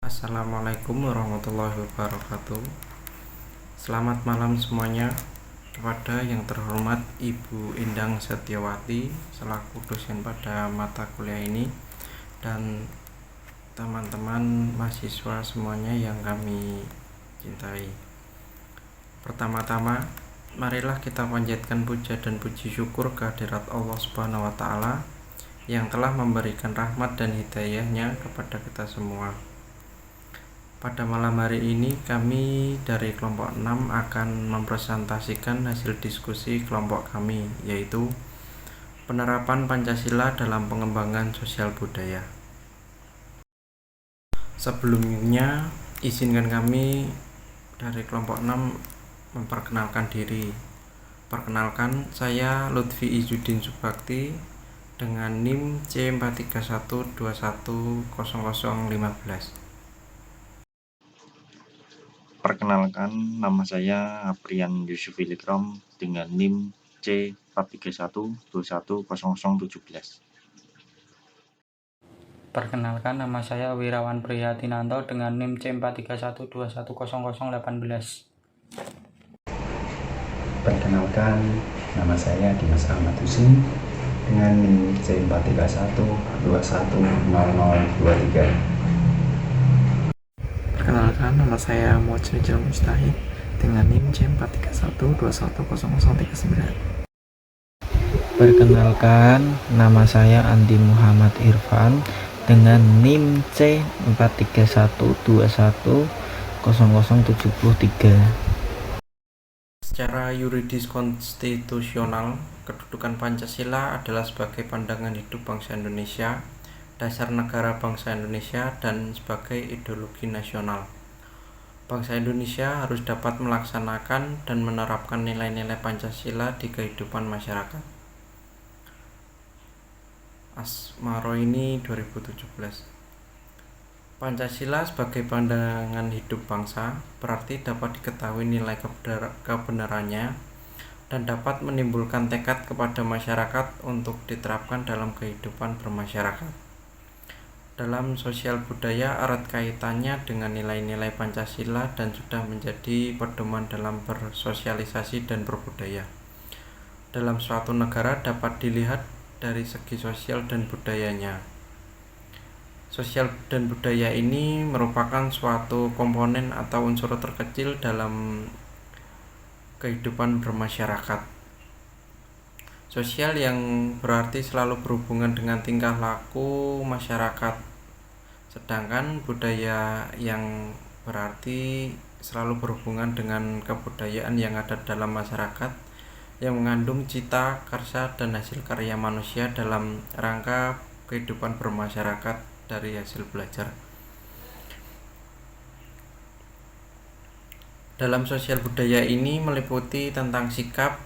Assalamualaikum warahmatullahi wabarakatuh. Selamat malam semuanya. Kepada yang terhormat Ibu Endang Setiawati selaku dosen pada mata kuliah ini dan teman-teman mahasiswa semuanya yang kami cintai. Pertama-tama, marilah kita panjatkan puja dan puji syukur kehadirat Allah Subhanahu wa taala yang telah memberikan rahmat dan hidayahnya kepada kita semua. Pada malam hari ini kami dari kelompok 6 akan mempresentasikan hasil diskusi kelompok kami, yaitu penerapan Pancasila dalam pengembangan sosial budaya. Sebelumnya, izinkan kami dari kelompok 6 memperkenalkan diri. Perkenalkan, saya Lutfi Izzuddin Subakti dengan NIM C431210015. Perkenalkan, nama saya Aprian Yusuf Ilikram dengan NIM C431210017. Perkenalkan, nama saya Wirawan Prihatinanto dengan NIM C431210018. Perkenalkan, nama saya Dimas Ahmad Husin dengan NIM C431210023. Perkenalkan, nama saya Muhammad Mustahid dengan NIM C431210039. Perkenalkan, nama saya Andi Muhammad Irfan dengan NIM C431210073. Secara yuridis konstitusional, kedudukan Pancasila adalah sebagai pandangan hidup bangsa Indonesia, dasar negara bangsa Indonesia, dan sebagai ideologi nasional. Bangsa Indonesia harus dapat melaksanakan dan menerapkan nilai-nilai Pancasila di kehidupan masyarakat. Asmaroini 2017. Pancasila sebagai pandangan hidup bangsa berarti dapat diketahui nilai kebenarannya dan dapat menimbulkan tekad kepada masyarakat untuk diterapkan dalam kehidupan bermasyarakat. Dalam sosial budaya erat kaitannya dengan nilai-nilai Pancasila dan sudah menjadi pedoman dalam bersosialisasi dan berbudaya. Dalam suatu negara dapat dilihat dari segi sosial dan budayanya. Sosial dan budaya ini merupakan suatu komponen atau unsur terkecil dalam kehidupan bermasyarakat. Sosial yang berarti selalu berhubungan dengan tingkah laku masyarakat, sedangkan budaya yang berarti selalu berhubungan dengan kebudayaan yang ada dalam masyarakat yang mengandung cita, karsa, dan hasil karya manusia dalam rangka kehidupan bermasyarakat dari hasil belajar. Dalam sosial budaya ini meliputi tentang sikap,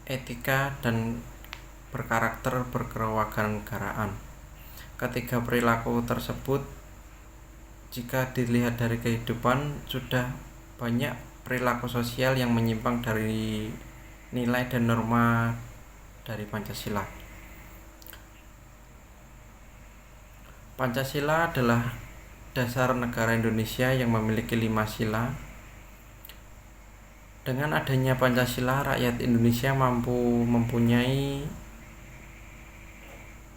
etika, dan berkarakter berkewarganegaraan. Ketiga perilaku tersebut, jika dilihat dari kehidupan, sudah banyak perilaku sosial yang menyimpang dari nilai dan norma dari Pancasila. Pancasila adalah dasar negara Indonesia yang memiliki 5 sila. Dengan adanya Pancasila, rakyat Indonesia mampu mempunyai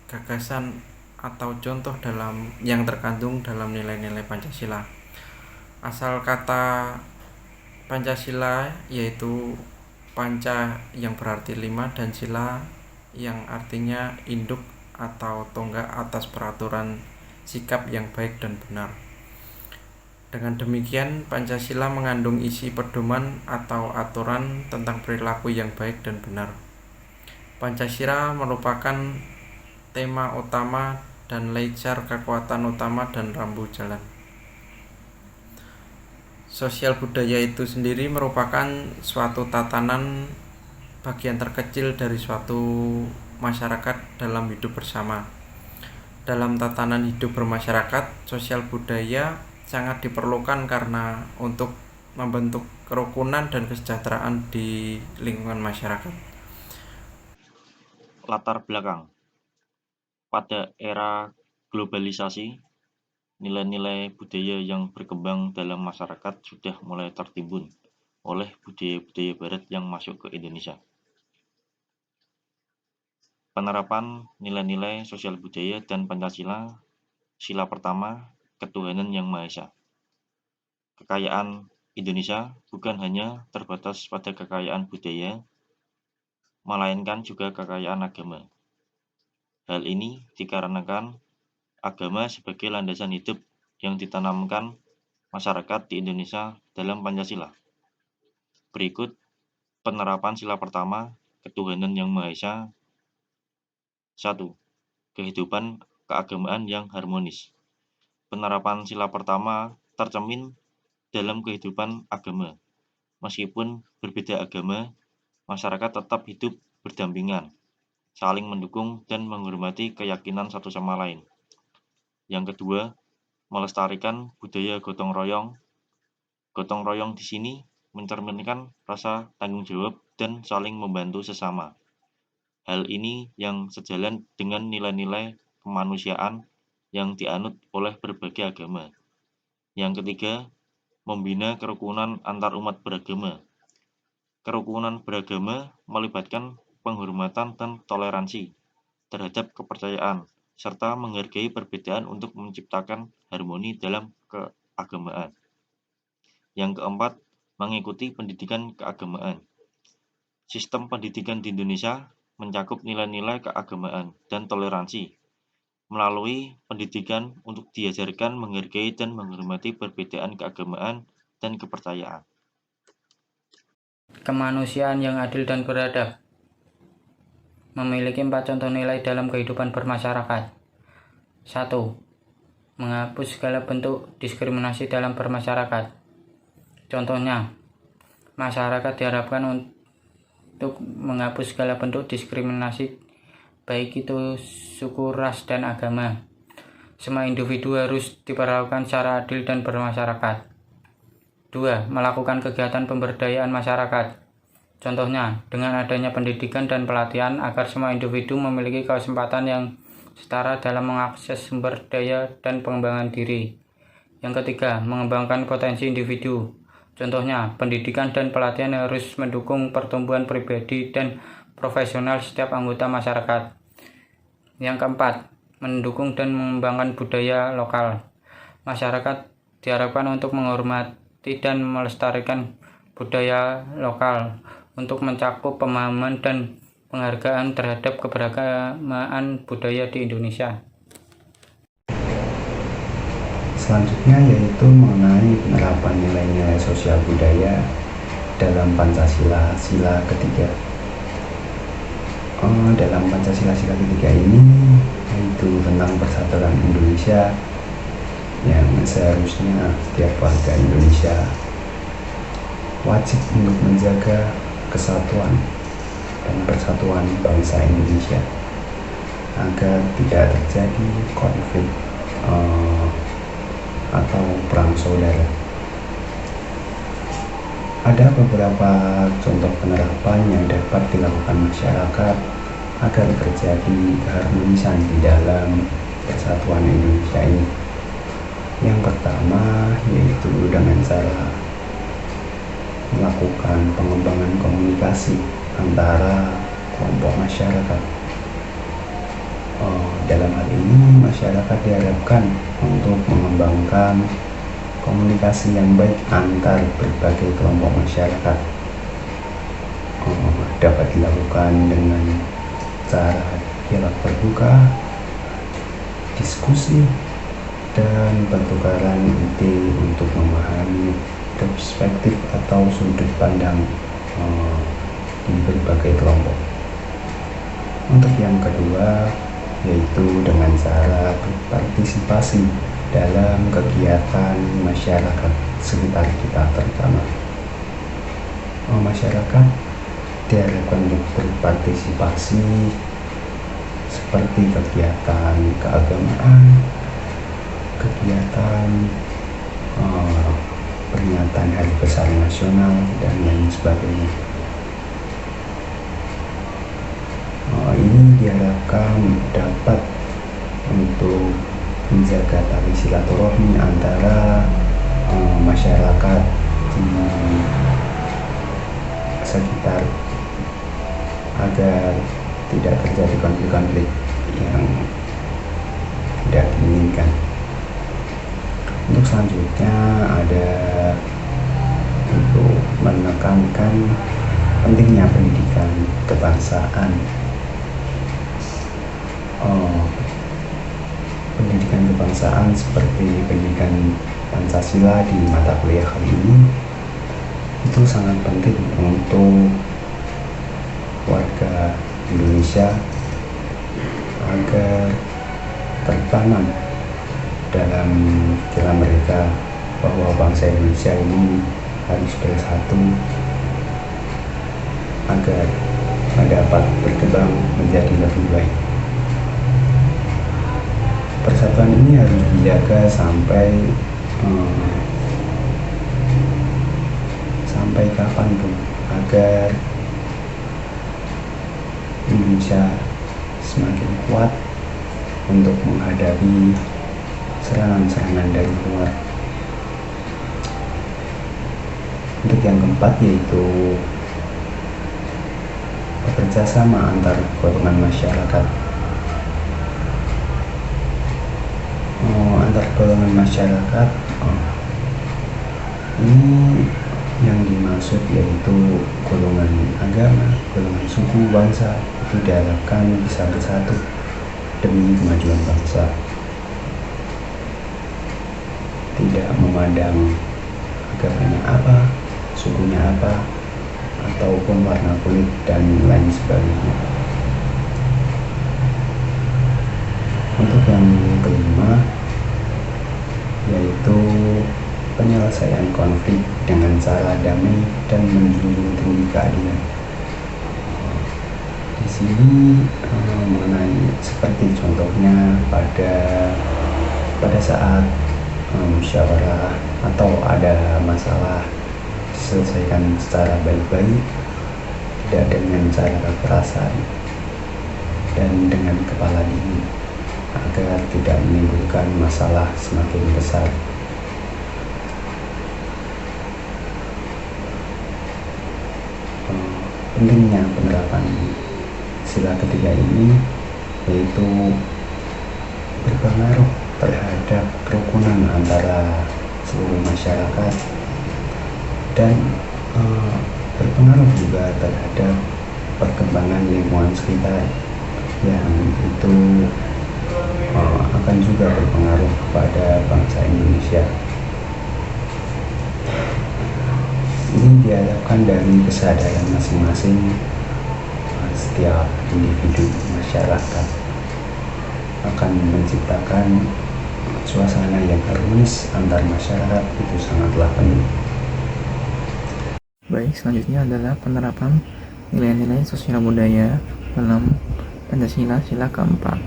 gagasan atau contoh yang terkandung dalam nilai-nilai Pancasila. Asal kata Pancasila yaitu panca yang berarti 5 dan sila yang artinya induk atau tonggak atas peraturan sikap yang baik dan benar. Dengan demikian, Pancasila mengandung isi pedoman atau aturan tentang perilaku yang baik dan benar. Pancasila merupakan tema utama dan laser kekuatan utama dan rambu jalan. Sosial budaya itu sendiri merupakan suatu tatanan bagian terkecil dari suatu masyarakat dalam hidup bersama. Dalam tatanan hidup bermasyarakat, sosial budaya sangat diperlukan karena untuk membentuk kerukunan dan kesejahteraan di lingkungan masyarakat. Latar belakang. Pada era globalisasi, nilai-nilai budaya yang berkembang dalam masyarakat sudah mulai tertimbun oleh budaya-budaya barat yang masuk ke Indonesia. Penerapan nilai-nilai sosial budaya dan Pancasila. Sila pertama, ketuhanan yang Maha Esa. Kekayaan Indonesia bukan hanya terbatas pada kekayaan budaya, melainkan juga kekayaan agama. Hal ini dikarenakan agama sebagai landasan hidup yang ditanamkan masyarakat di Indonesia dalam Pancasila. Berikut penerapan sila pertama, ketuhanan yang Maha Esa. 1. Kehidupan keagamaan yang harmonis. Penerapan sila pertama tercermin dalam kehidupan agama. Meskipun berbeda agama, masyarakat tetap hidup berdampingan, saling mendukung dan menghormati keyakinan satu sama lain. Yang kedua, melestarikan budaya gotong royong. Gotong royong di sini mencerminkan rasa tanggung jawab dan saling membantu sesama. Hal ini yang sejalan dengan nilai-nilai kemanusiaan yang dianut oleh berbagai agama. Yang ketiga, membina kerukunan antar umat beragama. Kerukunan beragama melibatkan penghormatan dan toleransi terhadap kepercayaan, serta menghargai perbedaan untuk menciptakan harmoni dalam keagamaan. Yang keempat, mengikuti pendidikan keagamaan. Sistem pendidikan di Indonesia mencakup nilai-nilai keagamaan dan toleransi. Melalui pendidikan untuk diajarkan menghargai dan menghormati perbedaan keagamaan dan kepercayaan. Kemanusiaan yang adil dan beradab. Memiliki 4 contoh nilai dalam kehidupan bermasyarakat. 1. Menghapus segala bentuk diskriminasi dalam bermasyarakat. Contohnya, masyarakat diharapkan untuk menghapus segala bentuk diskriminasi, baik itu suku, ras, dan agama. Semua individu harus diperlakukan secara adil dan bermasyarakat. 2. Melakukan kegiatan pemberdayaan masyarakat. Contohnya, dengan adanya pendidikan dan pelatihan agar semua individu memiliki kesempatan yang setara dalam mengakses sumber daya dan pengembangan diri. Yang ketiga, mengembangkan potensi individu. Contohnya, pendidikan dan pelatihan harus mendukung pertumbuhan pribadi dan profesional setiap anggota masyarakat. Yang keempat, mendukung dan mengembangkan budaya lokal. Masyarakat diharapkan untuk menghormati dan melestarikan budaya lokal untuk mencakup pemahaman dan penghargaan terhadap keberagaman budaya di Indonesia. Selanjutnya yaitu mengenai penerapan nilai-nilai sosial budaya dalam Pancasila sila ketiga. Dalam Pancasila sila ketiga ini yaitu tentang persatuan Indonesia yang seharusnya setiap warga Indonesia wajib untuk menjaga kesatuan dan persatuan bangsa Indonesia agar tidak terjadi konflik atau perang saudara. Ada beberapa contoh penerapan yang dapat dilakukan masyarakat agar terjadi keharmonisan di dalam persatuan Indonesia ini. Yang pertama yaitu dengan cara melakukan pengembangan komunikasi antara kelompok masyarakat. Dalam hal ini masyarakat diharapkan untuk mengembangkan komunikasi yang baik antar berbagai kelompok masyarakat. Dapat dilakukan dengan cara dialog terbuka, diskusi, dan pertukaran ide untuk memahami perspektif atau sudut pandang di berbagai kelompok. Untuk yang kedua yaitu dengan cara berpartisipasi dalam kegiatan masyarakat sekitar kita, terutama masyarakat diharapkan untuk berpartisipasi seperti kegiatan keagamaan, kegiatan peringatan Hari Besar Nasional, dan lain sebagainya. Ini diharapkan dapat untuk menjaga tali silaturahmi antara masyarakat di sekitar agar tidak terjadi konflik-konflik yang tidak diinginkan. Untuk selanjutnya ada untuk menekankan pentingnya pendidikan kebangsaan. Pendidikan kebangsaan seperti pendidikan Pancasila di mata kuliah kali ini itu sangat penting untuk warga Indonesia agar tertanam dalam pikiran mereka bahwa bangsa Indonesia ini harus bersatu agar dapat berkembang menjadi lebih baik. Persatuan ini harus dijaga sampai kapanpun agar Indonesia semakin kuat untuk menghadapi serangan-serangan dari luar. Untuk yang keempat yaitu bekerja sama antar golongan masyarakat. Antar golongan masyarakat ini yang dimaksud yaitu golongan agama, golongan suku, bangsa itu diharapkan bisa bersatu demi kemajuan bangsa, tidak memandang agamanya apa, sukunya apa, ataupun warna kulit dan lain sebagainya. Untuk yang kelima yaitu penyelesaian konflik dengan cara damai dan menjunjung tinggi keadilan. Di sini mengenai seperti contohnya pada saat musyawarah atau ada masalah diselesaikan secara baik-baik, tidak dengan cara kekerasan dan dengan kepala dingin agar tidak menimbulkan masalah semakin besar. Pentingnya penerapan sila ketiga ini yaitu berpengaruh terhadap kerukunan antara seluruh masyarakat dan berpengaruh juga terhadap perkembangan lingkungan sekitar yang itu akan juga berpengaruh kepada bangsa Indonesia. Ini diharapkan dari kesadaran masing-masing setiap individu masyarakat akan menciptakan suasana yang harmonis antar masyarakat, itu sangatlah penting. Baik, selanjutnya adalah penerapan nilai-nilai sosial budaya dalam Pancasila sila keempat,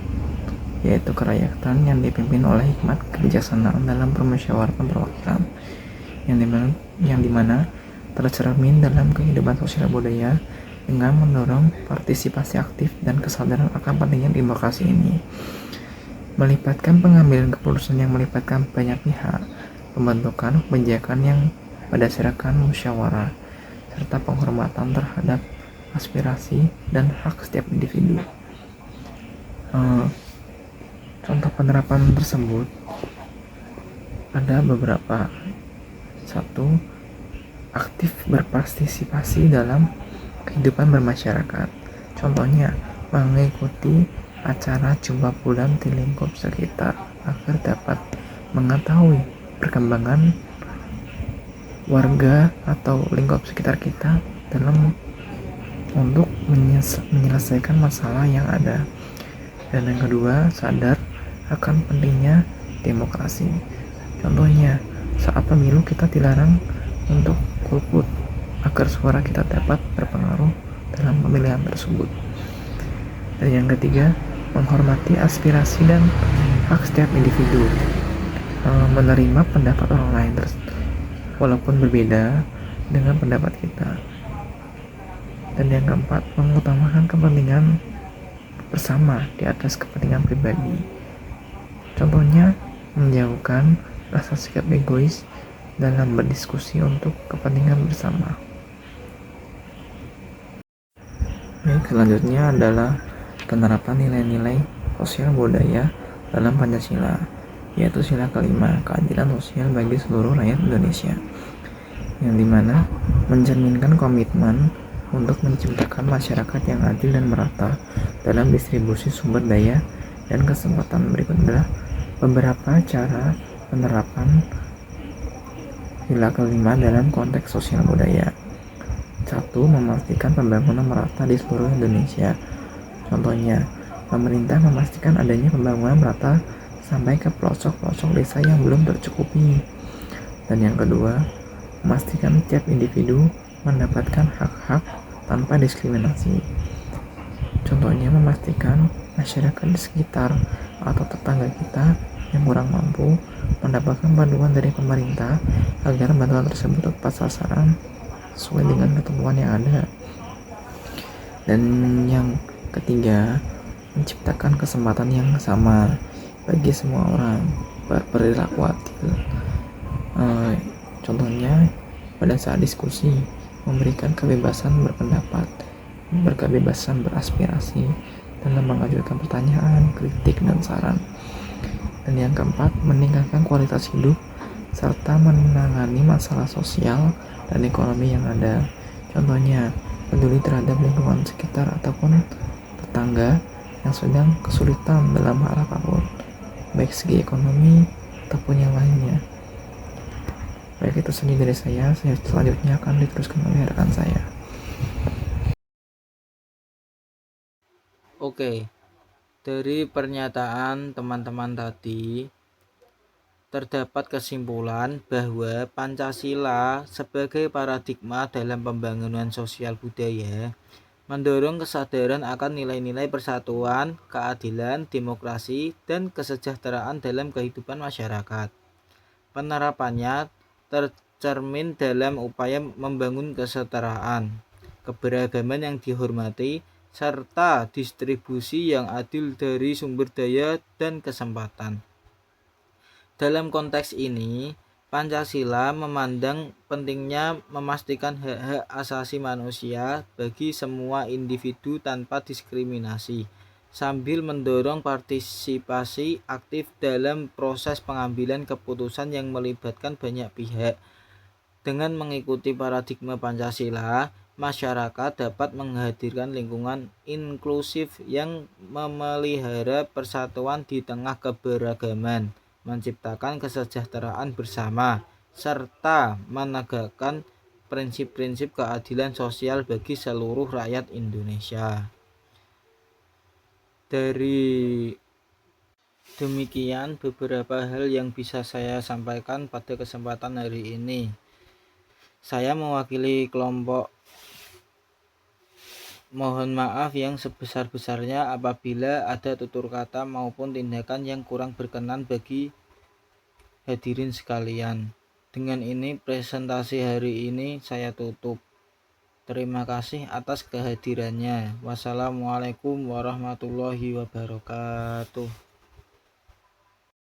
yaitu kerakyatan yang dipimpin oleh hikmat kebijaksanaan dalam permusyawaratan perwakilan, yang dimana tercermin dalam kehidupan sosial budaya dengan mendorong partisipasi aktif dan kesadaran akan pentingnya demokrasi ini, melibatkan pengambilan keputusan yang melibatkan banyak pihak, pembentukan kebijakan yang berdasarkan musyawarah, serta penghormatan terhadap aspirasi dan hak setiap individu. Contoh penerapan tersebut ada beberapa. 1. Aktif berpartisipasi dalam kehidupan bermasyarakat. Contohnya, mengikuti acara jumpa bulan di lingkup sekitar agar dapat mengetahui perkembangan warga atau lingkup sekitar kita dalam untuk menyelesaikan masalah yang ada. Dan yang kedua, sadar akan pentingnya demokrasi. Contohnya, saat pemilu kita dilarang untuk golput agar suara kita dapat berpengaruh dalam pemilihan tersebut. Dan yang ketiga, menghormati aspirasi dan hak setiap individu, menerima pendapat orang lain walaupun berbeda dengan pendapat kita. Dan yang keempat, mengutamakan kepentingan bersama di atas kepentingan pribadi. Contohnya, menjauhkan rasa sikap egois dalam berdiskusi untuk kepentingan bersama. Baik, selanjutnya adalah penerapan nilai-nilai sosial budaya dalam Pancasila, yaitu sila kelima, keadilan sosial bagi seluruh rakyat Indonesia, yang dimana mencerminkan komitmen untuk menciptakan masyarakat yang adil dan merata dalam distribusi sumber daya dan kesempatan. Berikut adalah beberapa cara penerapan sila kelima dalam konteks sosial budaya. 1. Memastikan pembangunan merata di seluruh Indonesia. Contohnya, pemerintah memastikan adanya pembangunan merata sampai ke pelosok-pelosok desa yang belum tercukupi. Dan yang kedua, memastikan tiap individu mendapatkan hak-hak tanpa diskriminasi. Contohnya, memastikan masyarakat di sekitar atau tetangga kita yang kurang mampu mendapatkan bantuan dari pemerintah agar bantuan tersebut tepat sasaran sesuai dengan ketentuan yang ada. Dan yang ketiga, menciptakan kesempatan yang sama bagi semua orang berperilaku adil. Contohnya, pada saat diskusi, memberikan kebebasan berpendapat, berkebebasan beraspirasi dalam mengajukan pertanyaan, kritik, dan saran. Dan yang keempat, meningkatkan kualitas hidup serta menangani masalah sosial dan ekonomi yang ada. Contohnya, peduli terhadap lingkungan sekitar ataupun tetangga yang sedang kesulitan dalam hal apapun, baik segi ekonomi ataupun yang lainnya. Baik, itu saja dari saya. Selanjutnya akan diteruskan oleh rekan saya. Oke, dari pernyataan teman-teman tadi, terdapat kesimpulan bahwa Pancasila sebagai paradigma dalam pembangunan sosial budaya mendorong kesadaran akan nilai-nilai persatuan, keadilan, demokrasi, dan kesejahteraan dalam kehidupan masyarakat. Penerapannya tercermin dalam upaya membangun kesetaraan, keberagaman yang dihormati, serta distribusi yang adil dari sumber daya dan kesempatan. Dalam konteks ini, Pancasila memandang pentingnya memastikan hak-hak asasi manusia bagi semua individu tanpa diskriminasi, sambil mendorong partisipasi aktif dalam proses pengambilan keputusan yang melibatkan banyak pihak. Dengan mengikuti paradigma Pancasila, masyarakat dapat menghadirkan lingkungan inklusif yang memelihara persatuan di tengah keberagaman, menciptakan kesejahteraan bersama, serta menegakkan prinsip-prinsip keadilan sosial bagi seluruh rakyat Indonesia. Dari demikian beberapa hal yang bisa saya sampaikan pada kesempatan hari ini. Saya mewakili kelompok mohon maaf yang sebesar-besarnya apabila ada tutur kata maupun tindakan yang kurang berkenan bagi hadirin sekalian. Dengan ini presentasi hari ini saya tutup. Terima kasih atas kehadirannya. Wassalamualaikum warahmatullahi wabarakatuh.